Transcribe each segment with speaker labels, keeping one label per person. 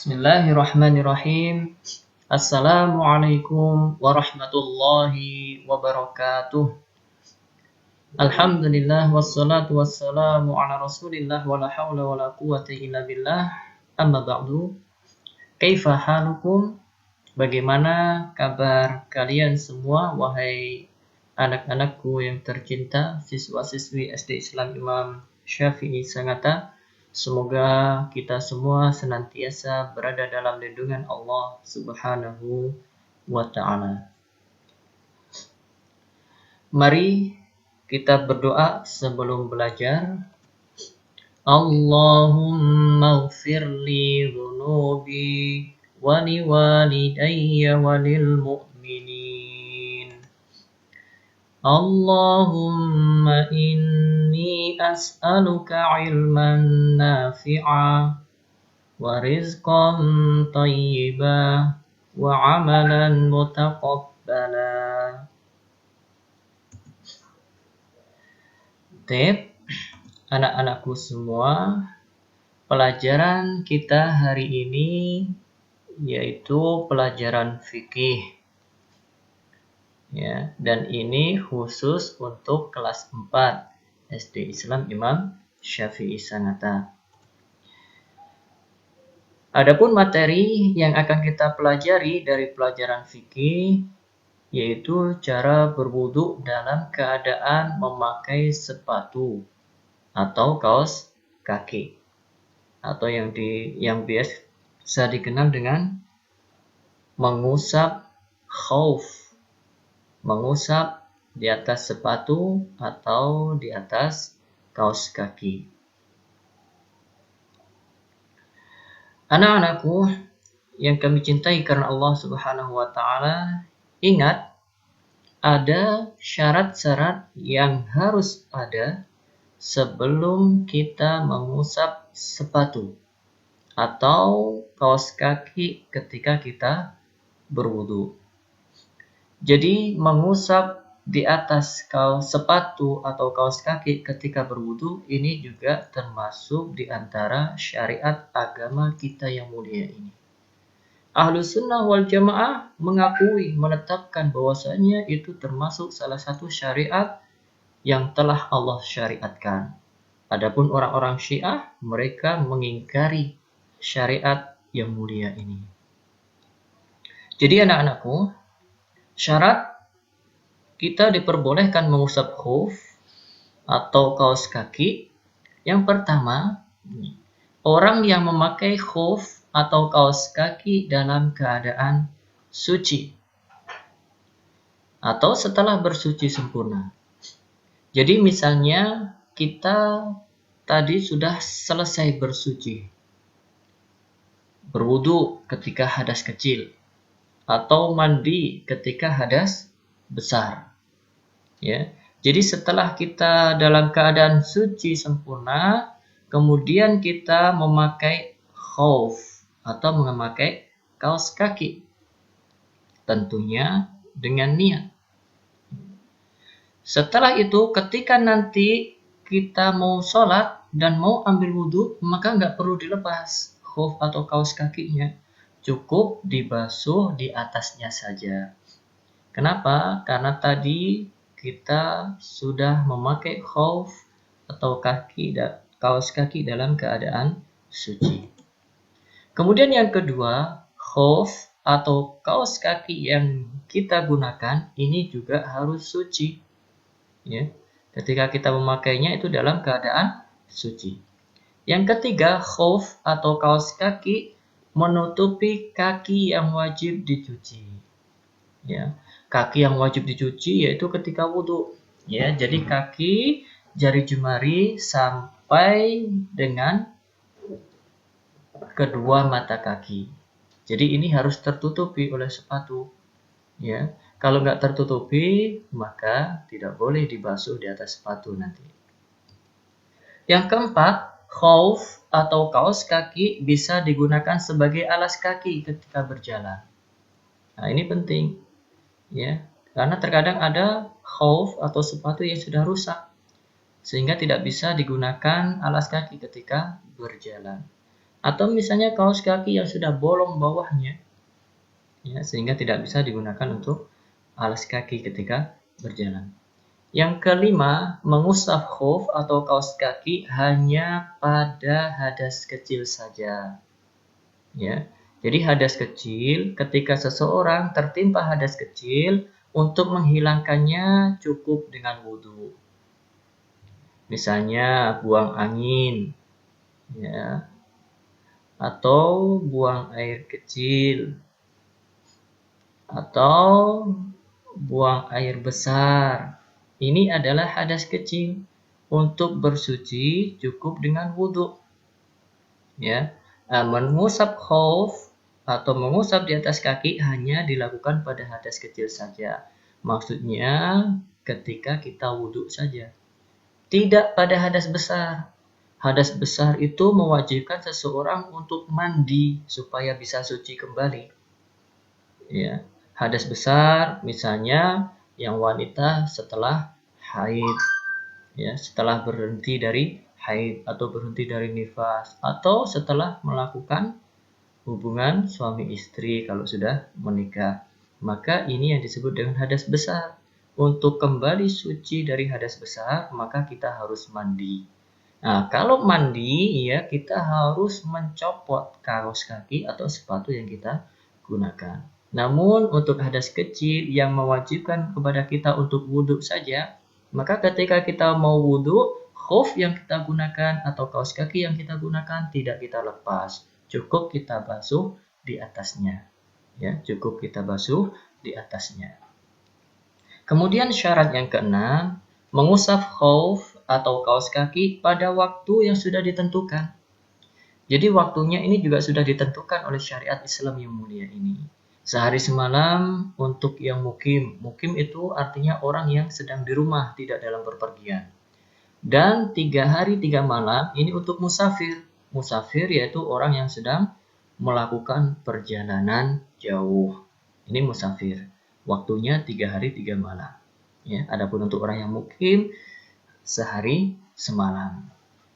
Speaker 1: Bismillahirrahmanirrahim. Assalamualaikum warahmatullahi wabarakatuh. Alhamdulillah wassalatu wassalamu ala Rasulillah wala haula wala quwwata illa billah. Amma ba'du. Kaifa halukum? Bagaimana kabar kalian semua wahai anak-anakku yang tercinta, siswa-siswi SD Islam Imam Syafi'i Sangatta? Semoga kita semua senantiasa berada dalam lindungan Allah Subhanahu wa Ta'ala. Mari kita berdoa sebelum belajar. Allahumma ighfirli dhunubi wa liwalidayya wa lil mu'minin. Allahumma inni as'aluka ilman nafi'a wa rizqan tayyiba wa amalan mutaqabbala. Anak-anakku semua, pelajaran kita hari ini yaitu pelajaran fikih. Ya, dan ini khusus untuk kelas 4 SD Islam Imam Syafi'i Sangatta. Adapun materi yang akan kita pelajari dari pelajaran fikih yaitu cara berwudu dalam keadaan memakai sepatu atau kaos kaki, atau yang biasa dikenal dengan mengusap khauf. Mengusap di atas sepatu atau di atas kaos kaki. Anak-anakku yang kami cintai karena Allah Subhanahu wa Ta'ala, ingat ada syarat-syarat yang harus ada sebelum kita mengusap sepatu atau kaos kaki ketika kita berwudu. Jadi mengusap di atas sepatu atau kaos kaki ketika berwudu ini juga termasuk di antara syariat agama kita yang mulia ini. Ahlus sunnah wal jamaah menetapkan bahwasanya itu termasuk salah satu syariat yang telah Allah syariatkan. Adapun orang-orang Syiah, mereka mengingkari syariat yang mulia ini. Jadi anak-anakku, syarat kita diperbolehkan mengusap khuf atau kaos kaki. Yang pertama, orang yang memakai khuf atau kaos kaki dalam keadaan suci atau setelah bersuci sempurna. Jadi misalnya kita tadi sudah selesai bersuci, berwudu ketika hadas kecil atau mandi ketika hadas besar. Ya. Jadi setelah kita dalam keadaan suci sempurna, kemudian kita memakai khauf atau memakai kaos kaki. Tentunya dengan niat. Setelah itu ketika nanti kita mau sholat dan mau ambil wudu, maka nggak perlu dilepas khauf atau kaos kakinya. Cukup dibasuh di atasnya saja. Kenapa? Karena tadi kita sudah memakai khauf atau kaos kaki dalam keadaan suci. Kemudian yang kedua, khauf atau kaos kaki yang kita gunakan ini juga harus suci. Ya. Ketika kita memakainya itu dalam keadaan suci. Yang ketiga, khauf atau kaos kaki menutupi kaki yang wajib dicuci. Ya. Kaki yang wajib dicuci yaitu ketika wudu. Ya, jadi kaki jari jemari sampai dengan kedua mata kaki. Jadi ini harus tertutupi oleh sepatu. Ya, kalau nggak tertutupi maka tidak boleh dibasuh di atas sepatu nanti. Yang keempat, khauf atau kaos kaki bisa digunakan sebagai alas kaki ketika berjalan. Nah, ini penting. Ya, karena terkadang ada khauf atau sepatu yang sudah rusak sehingga tidak bisa digunakan alas kaki ketika berjalan. Atau misalnya kaos kaki yang sudah bolong bawahnya, ya, sehingga tidak bisa digunakan untuk alas kaki ketika berjalan. Yang kelima, mengusap khuf atau kaos kaki hanya pada hadas kecil saja. Ya, jadi hadas kecil, ketika seseorang tertimpa hadas kecil, untuk menghilangkannya cukup dengan wudhu. Misalnya buang angin, ya, atau buang air kecil, atau buang air besar. Ini adalah hadas kecil. Untuk bersuci cukup dengan wudhu. Ya, mengusap khuf atau mengusap di atas kaki hanya dilakukan pada hadas kecil saja. Maksudnya ketika kita wudhu saja. Tidak pada hadas besar. Hadas besar itu mewajibkan seseorang untuk mandi supaya bisa suci kembali. Ya, hadas besar misalnya yang wanita setelah haid, ya, setelah berhenti dari haid atau berhenti dari nifas, atau setelah melakukan hubungan suami istri kalau sudah menikah. Maka ini yang disebut dengan hadas besar. Untuk kembali suci dari hadas besar, maka kita harus mandi. Nah, kalau mandi, ya kita harus mencopot kaos kaki atau sepatu yang kita gunakan. Namun untuk hadas kecil yang mewajibkan kepada kita untuk wudhu saja, maka ketika kita mau wudhu, khuf yang kita gunakan atau kaos kaki yang kita gunakan tidak kita lepas. Cukup kita basuh di atasnya. Ya, cukup kita basuh di atasnya. Kemudian syarat yang keenam, mengusap khuf atau kaos kaki pada waktu yang sudah ditentukan. Jadi waktunya ini juga sudah ditentukan oleh syariat Islam yang mulia ini. Sehari semalam untuk yang mukim. Mukim itu artinya orang yang sedang di rumah, tidak dalam bepergian. Dan 3 hari 3 malam ini untuk musafir. Musafir yaitu orang yang sedang melakukan perjalanan jauh. Ini musafir. Waktunya 3 hari 3 malam. Ya, adapun untuk orang yang mukim sehari semalam.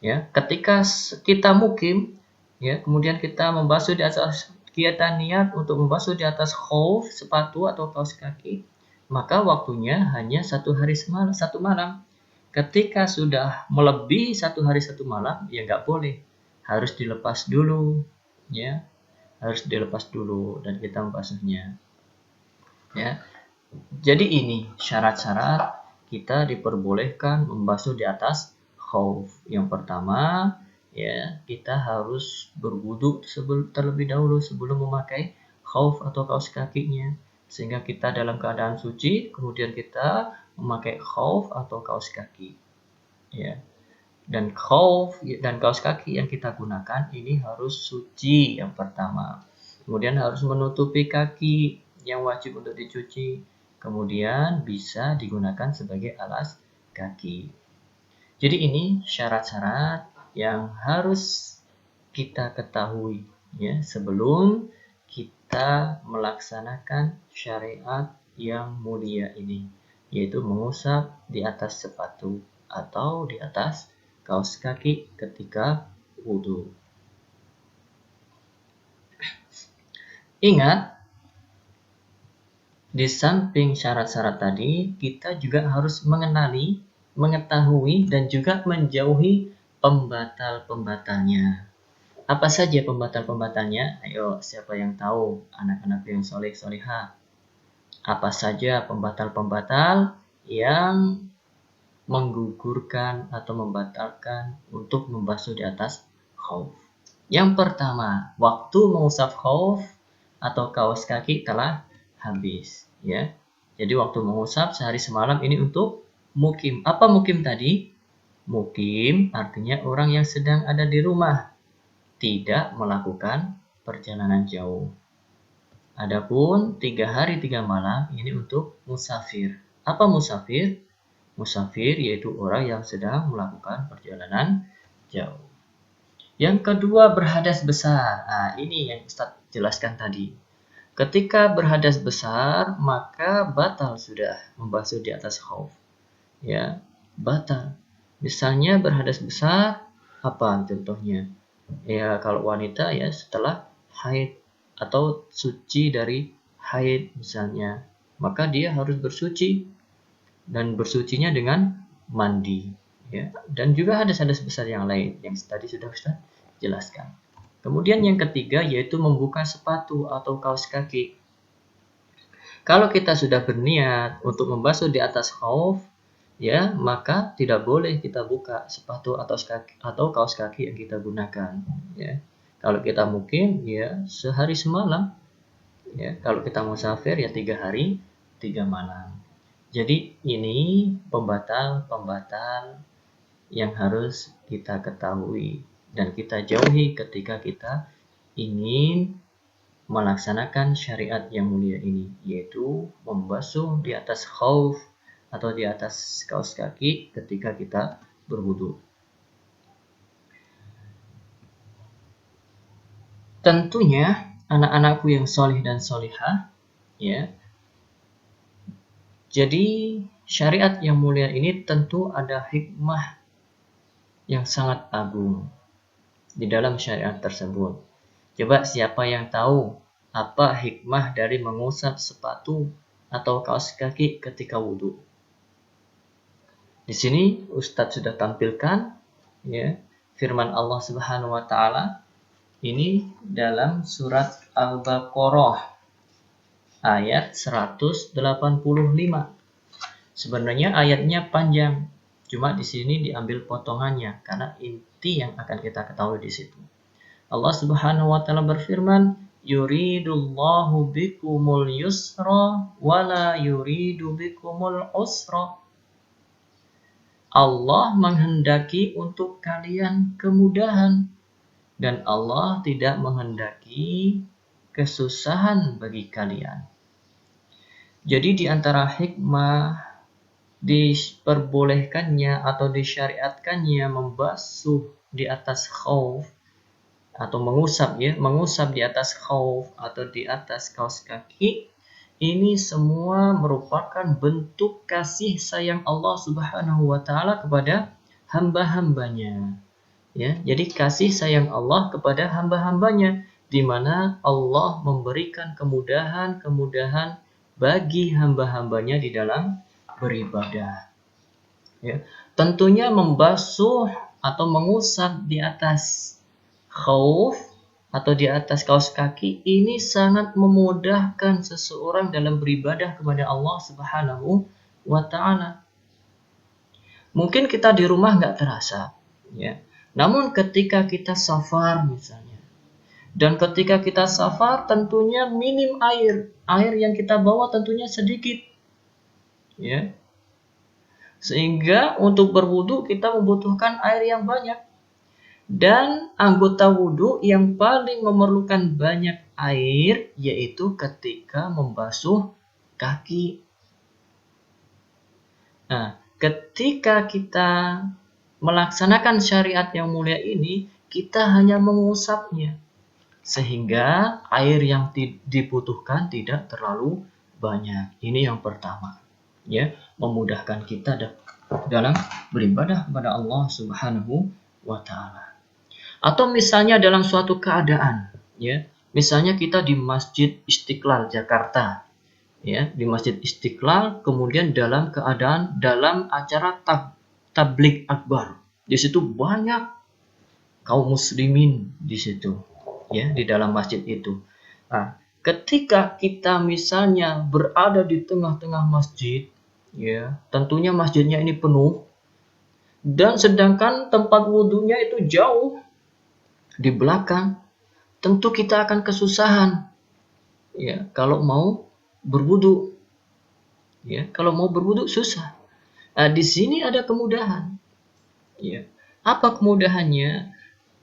Speaker 1: Ya, ketika kita mukim, ya, kemudian kita membasuh di atas, kita niat untuk membasuh di atas khuf, sepatu atau kaos kaki, maka waktunya hanya 1 hari semalam, 1 malam. Ketika sudah melebihi 1 hari 1 malam, ya nggak boleh, harus dilepas dulu, ya, harus dilepas dulu dan kita membasuhnya. Ya, jadi ini syarat-syarat kita diperbolehkan membasuh di atas khuf. Yang pertama, ya, kita harus berwudu terlebih dahulu sebelum memakai khuf atau kaos kakinya, sehingga kita dalam keadaan suci, kemudian kita memakai khuf atau kaos kaki. Ya. Dan khuf dan kaos kaki yang kita gunakan ini harus suci yang pertama. Kemudian harus menutupi kaki yang wajib untuk dicuci. Kemudian bisa digunakan sebagai alas kaki. Jadi ini syarat-syarat yang harus kita ketahui, ya, sebelum kita melaksanakan syariat yang mulia ini, yaitu mengusap di atas sepatu atau di atas kaos kaki ketika wudhu. Ingat, di samping syarat-syarat tadi, kita juga harus mengenali, mengetahui, dan juga menjauhi pembatal-pembatalnya. Apa saja pembatal-pembatalnya? Ayo, siapa yang tahu? Anak-anak yang soleh-solehah. Apa saja pembatal-pembatal yang menggugurkan atau membatalkan untuk membasuh di atas khuf? Yang pertama, waktu mengusap khuf atau kaos kaki telah habis, ya. Jadi waktu mengusap sehari semalam ini untuk mukim. Apa mukim tadi? Mukim artinya orang yang sedang ada di rumah, tidak melakukan perjalanan jauh. Adapun 3 hari 3 malam ini untuk musafir. Apa musafir? Musafir yaitu orang yang sedang melakukan perjalanan jauh. Yang kedua, berhadas besar. Nah, ini yang Ustaz jelaskan tadi. Ketika berhadas besar, maka batal sudah membasuh di atas khuf. Ya, batal. Misalnya berhadas besar, apa contohnya? Ya, kalau wanita ya setelah haid atau suci dari haid misalnya, maka dia harus bersuci dan bersucinya dengan mandi. Ya, dan juga hadas-hadas besar yang lain yang tadi sudah Ustaz jelaskan. Kemudian yang ketiga yaitu membuka sepatu atau kaos kaki. Kalau kita sudah berniat untuk membasuh di atas khauf, ya, maka tidak boleh kita buka sepatu atau kaos kaki yang kita gunakan, ya. Kalau kita mungkin ya sehari semalam, ya. Kalau kita musafir ya 3 hari 3 malam. Jadi ini pembatal-pembatal yang harus kita ketahui dan kita jauhi ketika kita ingin melaksanakan syariat yang mulia ini, yaitu membasuh di atas khauf atau di atas kaos kaki ketika kita berwudu. Tentunya anak-anakku yang solih dan solihah, ya. Jadi syariat yang mulia ini tentu ada hikmah yang sangat agung di dalam syariat tersebut. Coba siapa yang tahu apa hikmah dari mengusap sepatu atau kaos kaki ketika wudhu? Di sini Ustadz sudah tampilkan ya firman Allah Subhanahu wa taala ini dalam surat Al-Baqarah ayat 185. Sebenarnya ayatnya panjang, cuma di sini diambil potongannya karena inti yang akan kita ketahui di situ. Allah Subhanahu wa taala berfirman, yuridullahu bikumul yusra wala yuridu bikumul usra. Allah menghendaki untuk kalian kemudahan dan Allah tidak menghendaki kesusahan bagi kalian. Jadi di antara hikmah diperbolehkannya atau disyariatkannya membasuh di atas khauf atau mengusap di atas khauf atau di atas kaos kaki, ini semua merupakan bentuk kasih sayang Allah Subhanahu wa taala kepada hamba-hambanya. Ya, jadi kasih sayang Allah kepada hamba-hambanya di mana Allah memberikan kemudahan-kemudahan bagi hamba-hambanya di dalam beribadah. Ya, tentunya membasuh atau mengusap di atas khauf atau di atas kaos kaki ini sangat memudahkan seseorang dalam beribadah kepada Allah Subhanahu wa taala. Mungkin kita di rumah nggak terasa, ya. Namun ketika kita safar misalnya, dan ketika kita safar tentunya minim air yang kita bawa tentunya sedikit, ya. Sehingga untuk berwudu kita membutuhkan air yang banyak. Dan anggota wudhu yang paling memerlukan banyak air yaitu ketika membasuh kaki. Nah, ketika kita melaksanakan syariat yang mulia ini, kita hanya mengusapnya. Sehingga air yang dibutuhkan tidak terlalu banyak. Ini yang pertama. Ya, memudahkan kita dalam beribadah kepada Allah Subhanahu wa taala. Atau misalnya dalam suatu keadaan, ya, misalnya kita di Masjid Istiqlal Jakarta, ya, di Masjid Istiqlal, kemudian dalam acara tabligh akbar, di situ banyak kaum muslimin di situ, ya, di dalam masjid itu. Nah, ketika kita misalnya berada di tengah-tengah masjid, ya, tentunya masjidnya ini penuh, dan sedangkan tempat wudhunya itu jauh di belakang, tentu kita akan kesusahan, ya, kalau mau berwudu, ya, kalau mau berwudu susah. Nah, di sini ada kemudahan, ya. Apa kemudahannya?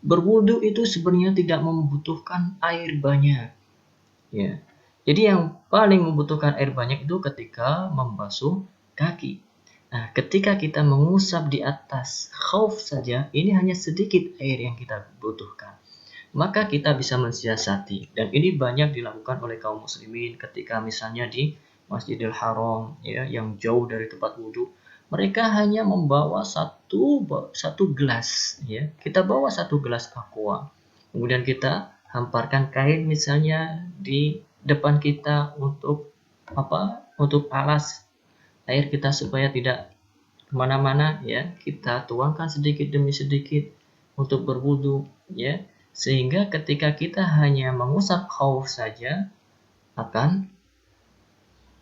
Speaker 1: Berwudu itu sebenarnya tidak membutuhkan air banyak, ya. Jadi yang paling membutuhkan air banyak itu ketika membasuh kaki. Nah, ketika kita mengusap di atas khauf saja, ini hanya sedikit air yang kita butuhkan. Maka kita bisa mensiasati, dan ini banyak dilakukan oleh kaum muslimin ketika misalnya di Masjidil Haram, ya, yang jauh dari tempat wudhu. Mereka hanya membawa satu gelas, ya. Kita bawa satu gelas aqua. Kemudian kita hamparkan kain misalnya di depan kita untuk apa? Untuk alas air kita supaya tidak kemana-mana, ya. Kita tuangkan sedikit demi sedikit untuk berwudu, ya. Sehingga ketika kita hanya mengusap khauf saja akan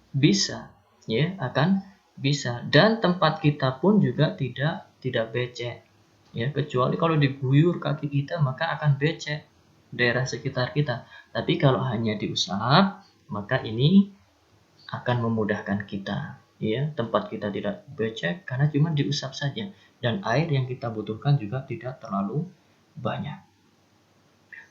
Speaker 1: bisa, ya, akan bisa. Dan tempat kita pun juga tidak becek, ya, kecuali kalau diguyur kaki kita maka akan becek daerah sekitar kita. Tapi kalau hanya diusap maka ini akan memudahkan kita, ya. Tempat kita tidak becek karena cuma diusap saja, dan air yang kita butuhkan juga tidak terlalu banyak.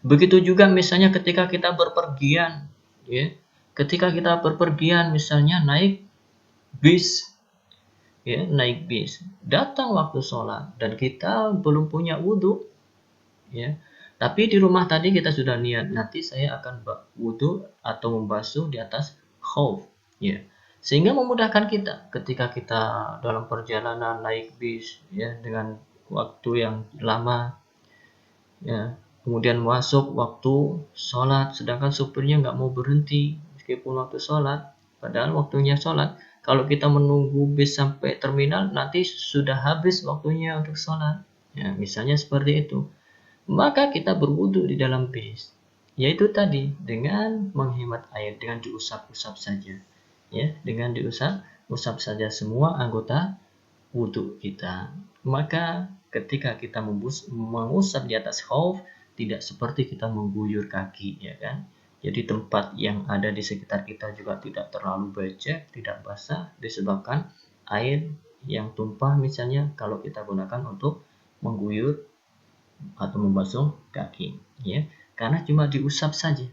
Speaker 1: Begitu juga misalnya ketika kita berpergian, ya. Ketika kita berpergian misalnya naik bis, ya, naik bis, datang waktu sholat dan kita belum punya wudhu, ya. Tapi di rumah tadi kita sudah niat nanti saya akan wudhu atau membasuh di atas khauf, ya. Sehingga memudahkan kita ketika kita dalam perjalanan naik bis, ya, dengan waktu yang lama, ya. Kemudian masuk waktu sholat, sedangkan supirnya nggak mau berhenti meskipun waktu sholat, padahal waktunya sholat. Kalau kita menunggu bis sampai terminal, nanti sudah habis waktunya untuk sholat, ya, misalnya seperti itu. Maka kita berwudu di dalam bis, yaitu tadi dengan menghemat air, dengan diusap-usap saja, ya, dengan diusap saja semua anggota wudu kita. Maka ketika kita mengusap di atas khauf, tidak seperti kita mengguyur kaki, ya kan. Jadi tempat yang ada di sekitar kita juga tidak terlalu becek, tidak basah disebabkan air yang tumpah misalnya kalau kita gunakan untuk mengguyur atau membasuh kaki, ya. Karena cuma diusap saja,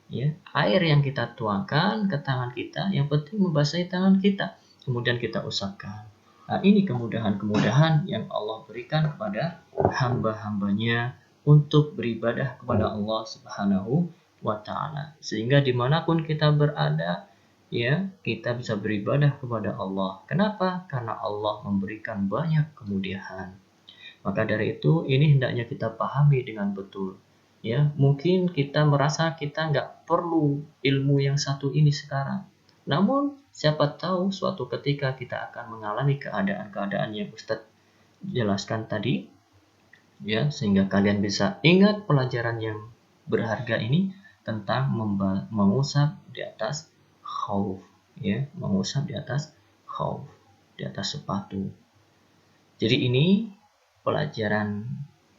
Speaker 1: ya. Air yang kita tuangkan ke tangan kita, yang penting membasahi tangan kita, kemudian kita usapkan. Nah, ini kemudahan-kemudahan yang Allah berikan kepada hamba-hambanya untuk beribadah kepada Allah Subhanahu wa Ta'ala, sehingga dimanapun kita berada, ya, kita bisa beribadah kepada Allah. Kenapa? Karena Allah memberikan banyak kemudahan. Maka dari itu ini hendaknya kita pahami dengan betul, ya. Mungkin kita merasa kita nggak perlu ilmu yang satu ini sekarang, namun siapa tahu suatu ketika kita akan mengalami keadaan-keadaan yang Ustadz jelaskan tadi, ya, sehingga kalian bisa ingat pelajaran yang berharga ini tentang mengusap di atas khauf, ya, mengusap di atas khauf, di atas sepatu. Jadi ini pelajaran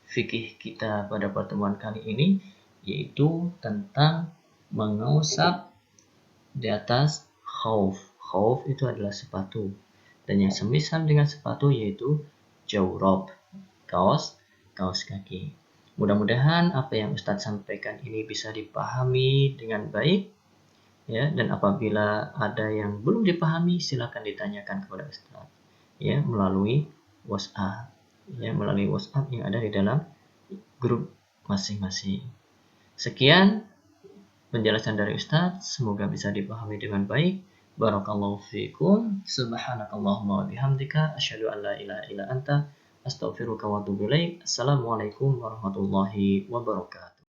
Speaker 1: fikih kita pada pertemuan kali ini, yaitu tentang mengusap di atas khauf. Khauf itu adalah sepatu, dan yang semisal dengan sepatu yaitu jawrab, kaos kaki. Mudah-mudahan apa yang Ustadz sampaikan ini bisa dipahami dengan baik, ya. Dan apabila ada yang belum dipahami, silakan ditanyakan kepada Ustadz, ya, melalui WhatsApp, ya, melalui WhatsApp yang ada di dalam grup masing-masing. Sekian penjelasan dari Ustadz, semoga bisa dipahami dengan baik. Barakallahu fiikum. Subhanakallahumma wa bihamdika asyhadu an la ilaha illa anta astaghfiruka wa atubu ilaik. Assalamualaikum warahmatullahi wabarakatuh.